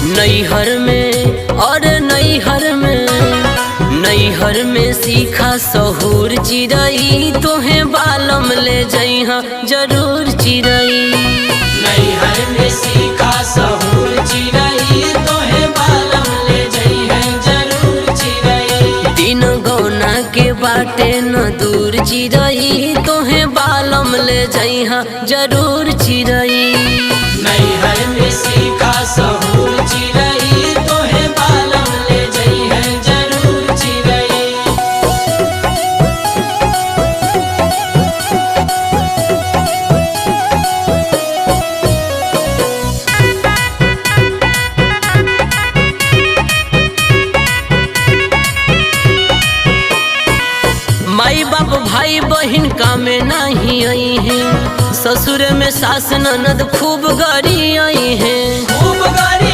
नैहर में और नैहर में सीखा सहूर चिरई, तोहे बालम ले जइहा जरूर चिरई। नैहर में सीखा सहूर चिरई, तोहे बालम ले जइहे जरूर चिरई। दिन गौना के बाटे न दूर चिरई, तोहे बालम ले जइहा जरूर चिरई। नैहर में सीखा सहूर चिरई, तोहे बालम ले जइहे जरूर चिरई। माई बाप भाई बहिन कामे नहीं आई है, ससुर में सास ननद खूब गरी आई है।